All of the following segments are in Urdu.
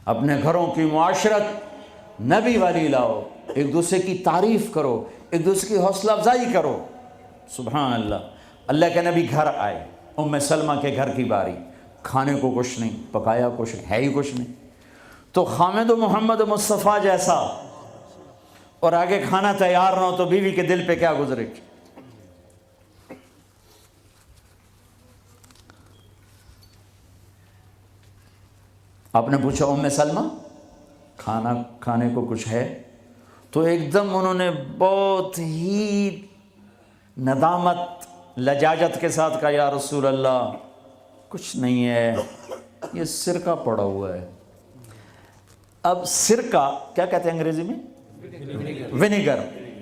اپنے گھروں کی معاشرت نبی والی لاؤ، ایک دوسرے کی تعریف کرو، ایک دوسرے کی حوصلہ افزائی کرو۔ سبحان اللہ۔ اللہ کے نبی گھر آئے، ام سلمہ کے گھر کی باری، کھانے کو کچھ نہیں، پکایا کچھ نہیں، ہے ہی کچھ نہیں، تو خامد و محمد مصطفیٰ جیسا اور آگے کھانا تیار نہ ہو تو بیوی کے دل پہ کیا گزرے گی؟ آپ نے پوچھا ام سلمہ کھانا کھانے کو کچھ ہے؟ تو ایک دم انہوں نے بہت ہی ندامت لجاجت کے ساتھ کہا، یا رسول اللہ کچھ نہیں ہے، یہ سرکہ پڑا ہوا ہے۔ اب سرکہ کیا کہتے ہیں انگریزی میں؟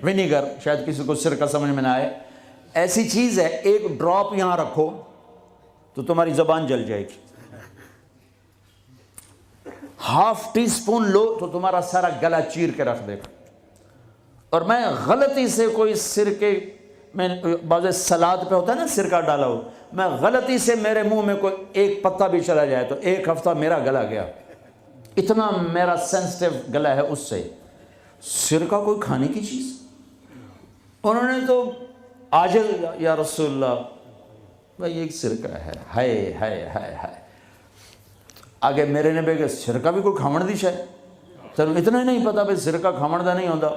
ونیگر، شاید کسی کو سرکہ سمجھ میں نہ آئے۔ ایسی چیز ہے، ایک ڈراپ یہاں رکھو تو تمہاری زبان جل جائے گی، ہاف ٹی سپون لو تو تمہارا سارا گلا چیر کے رکھ دے گا۔ اور میں غلطی سے کوئی سرکے میں، بعض سلاد پہ ہوتا ہے نا سرکہ ڈالا ہو، میں غلطی سے میرے منہ میں کوئی ایک پتا بھی چلا جائے تو ایک ہفتہ میرا گلا گیا، اتنا میرا سینسٹیو گلا ہے اس سے۔ سرکہ کوئی کھانے کی چیز؟ انہوں نے تو عاجل، یا رسول اللہ بھائی ایک سرکہ ہے، ہائے ہائے ہائے ہائے۔ آگے میرے نے بھی کہ سرکہ بھی کوئی کھامن دی شاید، تو اتنا ہی نہیں پتا بھائی سرکہ کھامن دا نہیں ہوتا۔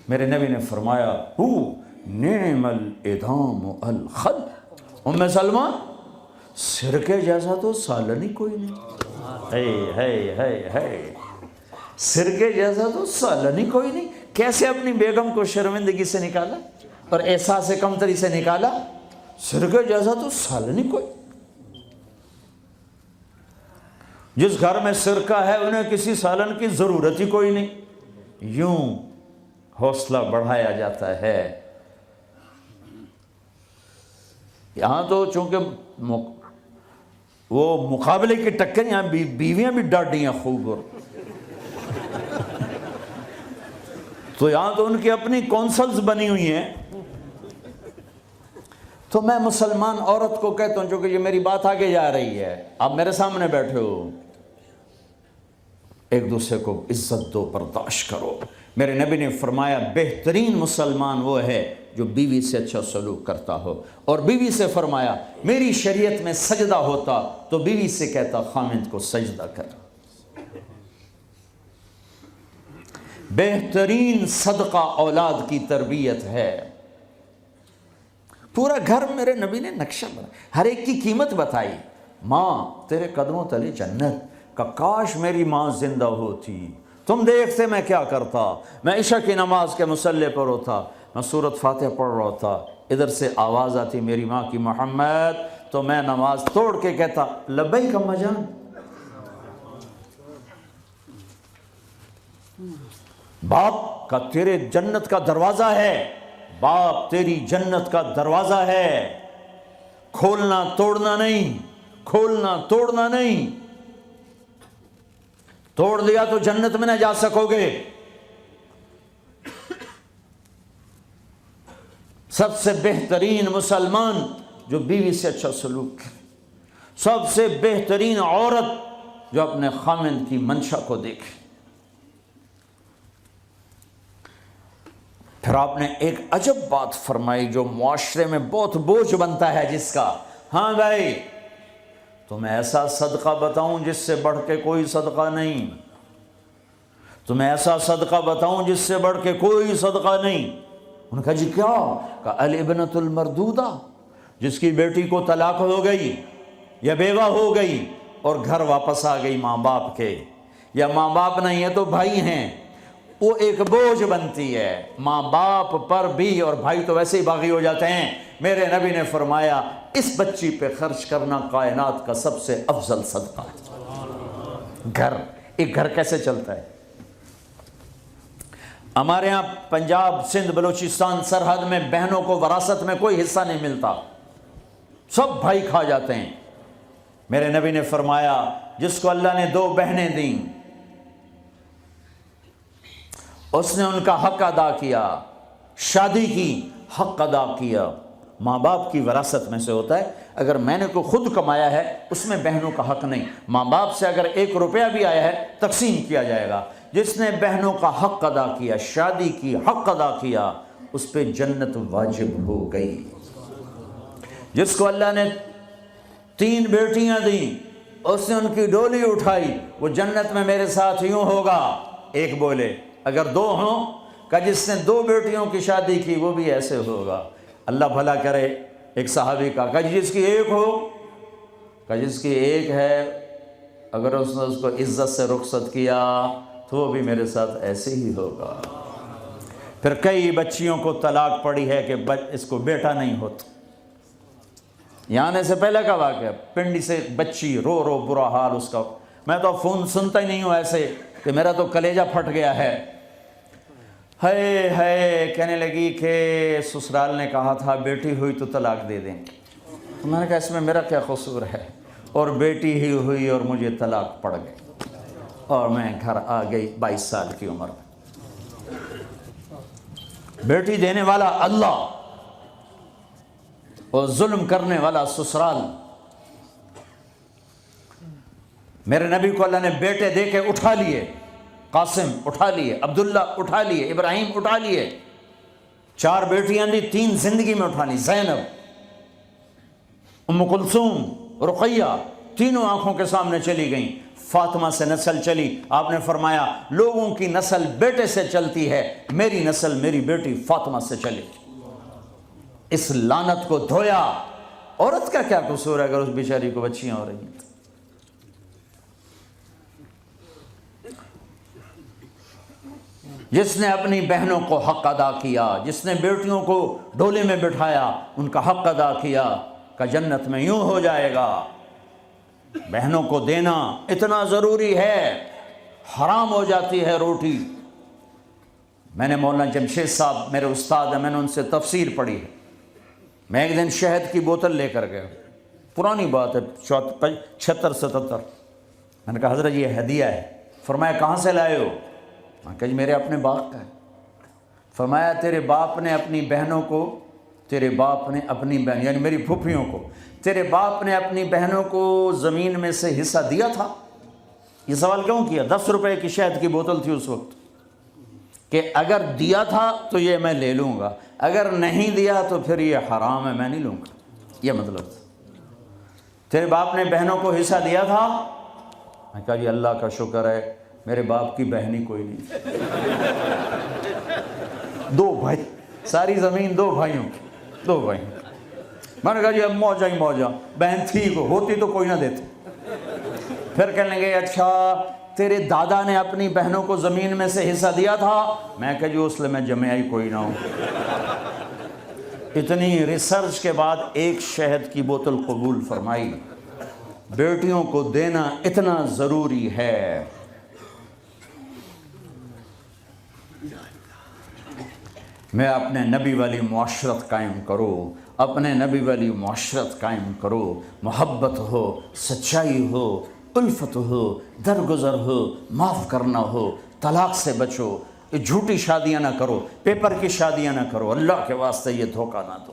میرے نبی نے فرمایا ہو نعم الادام الخل، ام سلمہ سرکے جیسا تو سالن ہی کوئی نہیں، ہے سرکے جیسا تو سالن ہی کوئی نہیں۔ کیسے اپنی بیگم کو شرمندگی سے نکالا اور احساس کمتری سے نکالا، سرکے جیسا تو سالن ہی کوئی۔ جس گھر میں سرکہ ہے انہیں کسی سالن کی ضرورت ہی کوئی نہیں۔ یوں حوصلہ بڑھایا جاتا ہے۔ یہاں تو چونکہ وہ مقابلے کی ٹکر، یہاں بیویاں بھی ڈاڈی ہیں خوب، اور تو یہاں تو ان کی اپنی کونسلز بنی ہوئی ہیں۔ تو میں مسلمان عورت کو کہتا ہوں، چونکہ یہ میری بات آگے جا رہی ہے، آپ میرے سامنے بیٹھے ہو، ایک دوسرے کو عزت دو، برداشت کرو۔ میرے نبی نے فرمایا بہترین مسلمان وہ ہے جو بیوی سے اچھا سلوک کرتا ہو، اور بیوی سے فرمایا میری شریعت میں سجدہ ہوتا تو بیوی سے کہتا خامد کو سجدہ کر۔ بہترین صدقہ اولاد کی تربیت ہے۔ پورا گھر میرے نبی نے نقشہ بنا، ہر ایک کی قیمت بتائی۔ ماں تیرے قدموں تلے جنت، کہ کاش میری ماں زندہ ہوتی، تم دیکھتے میں کیا کرتا، میں عشاء کی نماز کے مصلی پر ہوتا، میں سورۃ فاتحہ پڑھ رہا ہوتا، ادھر سے آواز آتی میری ماں کی محمد، تو میں نماز توڑ کے کہتا لبیک اماں جان۔ باپ کا تیرے جنت کا دروازہ ہے، باپ تیری جنت کا دروازہ ہے، کھولنا توڑنا نہیں، کھولنا توڑنا نہیں، توڑ دیا تو جنت میں نہ جا سکو گے۔ سب سے بہترین مسلمان جو بیوی سے اچھا سلوک کرے، سب سے بہترین عورت جو اپنے خامند کی منشا کو دیکھے۔ پھر آپ نے ایک عجب بات فرمائی جو معاشرے میں بہت بوجھ بنتا ہے جس کا، ہاں بھائی تمہیں ایسا صدقہ بتاؤں جس سے بڑھ کے کوئی صدقہ نہیں، تمہیں ایسا صدقہ بتاؤں جس سے بڑھ کے کوئی صدقہ نہیں۔ انہوں نے کہا جی کیا؟ کہا الابنۃ المردودہ، جس کی بیٹی کو طلاق ہو گئی یا بیوہ ہو گئی اور گھر واپس آ گئی ماں باپ کے، یا ماں باپ نہیں ہے تو بھائی ہیں، وہ ایک بوجھ بنتی ہے ماں باپ پر بھی، اور بھائی تو ویسے ہی باغی ہو جاتے ہیں۔ میرے نبی نے فرمایا اس بچی پہ خرچ کرنا کائنات کا سب سے افضل صدقہ ہے۔ گھر، ایک گھر کیسے چلتا ہے؟ ہمارے ہاں پنجاب سندھ بلوچستان سرحد میں بہنوں کو وراثت میں کوئی حصہ نہیں ملتا، سب بھائی کھا جاتے ہیں۔ میرے نبی نے فرمایا جس کو اللہ نے 2 بہنیں دیں اس نے ان کا حق ادا کیا، شادی کی، حق ادا کیا، ماں باپ کی وراثت میں سے ہوتا ہے. اگر میں نے کوئی خود کمایا ہے اس میں بہنوں کا حق نہیں. ماں باپ سے اگر 1 روپیہ بھی آیا ہے تقسیم کیا جائے گا. جس نے بہنوں کا حق ادا کیا، شادی کی حق ادا کیا، اس پہ جنت واجب ہو گئی. جس کو اللہ نے 3 بیٹیاں دیں، اس نے ان کی ڈولی اٹھائی، وہ جنت میں میرے ساتھ یوں ہوگا. ایک بولے. اگر 2 ہوں، کہ جس نے 2 بیٹیوں کی شادی کی وہ بھی ایسے ہوگا. اللہ بھلا کرے. ایک صحابی کا کہ جس کی 1 ہو، کہ جس کی 1 ہے، اگر اس نے اس کو عزت سے رخصت کیا تو وہ بھی میرے ساتھ ایسے ہی ہوگا. پھر کئی بچیوں کو طلاق پڑی ہے کہ اس کو بیٹا نہیں ہوتا. یہاں آنے سے پہلے کا واقعہ، پنڈی سے بچی رو رو برا حال اس کا. میں تو فون سنتا ہی نہیں ہوں ایسے کہ میرا تو کلیجہ پھٹ گیا ہے. ہے کہنے لگی کہ سسرال نے کہا تھا بیٹی ہوئی تو طلاق دے دیں. میں نے کہا اس میں میرا کیا قصور ہے، اور بیٹی ہی ہوئی اور مجھے طلاق پڑ گئی اور میں گھر آ گئی 22 سال کی عمر میں. بیٹی دینے والا اللہ اور ظلم کرنے والا سسرال. میرے نبی کو اللہ نے بیٹے دے کے اٹھا لیے. قاسم اٹھا لیے، عبداللہ اٹھا لیے، ابراہیم اٹھا لیے. 4 بیٹیاں دی، 3 زندگی میں اٹھا لی. زینب، ام کلثوم، رقیہ، تینوں آنکھوں کے سامنے چلی گئیں. فاطمہ سے نسل چلی. آپ نے فرمایا لوگوں کی نسل بیٹے سے چلتی ہے، میری نسل میری بیٹی فاطمہ سے چلی. اس لعنت کو دھویا. عورت کا کیا قصور ہے اگر اس بیچاری کو بچیاں ہو رہی ہیں؟ جس نے اپنی بہنوں کو حق ادا کیا، جس نے بیٹیوں کو ڈولے میں بٹھایا، ان کا حق ادا کیا، کہ جنت میں یوں ہو جائے گا. بہنوں کو دینا اتنا ضروری ہے، حرام ہو جاتی ہے روٹی. میں نے مولانا جمشید صاحب میرے استاد ہیں، میں نے ان سے تفسیر پڑھی ہے. میں ایک دن شہد کی بوتل لے کر گیا، پرانی بات ہے 76-77. میں نے کہا حضرت یہ ہدیہ ہے. فرمایا کہاں سے لائے ہو؟ میں کہا جی میرے اپنے باغ کا ہے. فرمایا تیرے باپ نے اپنی بہنوں کو، تیرے باپ نے اپنی بہن یعنی میری پھوپھیوں کو، تیرے باپ نے اپنی بہنوں کو زمین میں سے حصہ دیا تھا؟ یہ سوال کیوں کیا؟ 10 روپے کی شہد کی بوتل تھی اس وقت، کہ اگر دیا تھا تو یہ میں لے لوں گا، اگر نہیں دیا تو پھر یہ حرام ہے، میں نہیں لوں گا. یہ مطلب تھا. تیرے باپ نے بہنوں کو حصہ دیا تھا؟ میں کہا جی اللہ کا شکر ہے میرے باپ کی بہن ہی کوئی نہیں. 2 بھائی، ساری زمین 2 بھائیوں کی، 2 بھائی. میں نے کہا جی اب موجہ ہی موجہ، بہن تھی کو ہوتی تو کوئی نہ دیتے. پھر کہنے لگے اچھا تیرے دادا نے اپنی بہنوں کو زمین میں سے حصہ دیا تھا؟ میں کہا جی اس لیے میں جمعہ ہی کوئی نہ ہوں. اتنی ریسرچ کے بعد ایک شہد کی بوتل قبول فرمائی. بیٹیوں کو دینا اتنا ضروری ہے. میں اپنے نبی والی معاشرت قائم کرو، اپنے نبی والی معاشرت قائم کرو. محبت ہو، سچائی ہو، الفت ہو، درگزر ہو، معاف کرنا ہو، طلاق سے بچو، جھوٹی شادیاں نہ کرو، پیپر کی شادیاں نہ کرو. اللہ کے واسطے یہ دھوکہ نہ دو.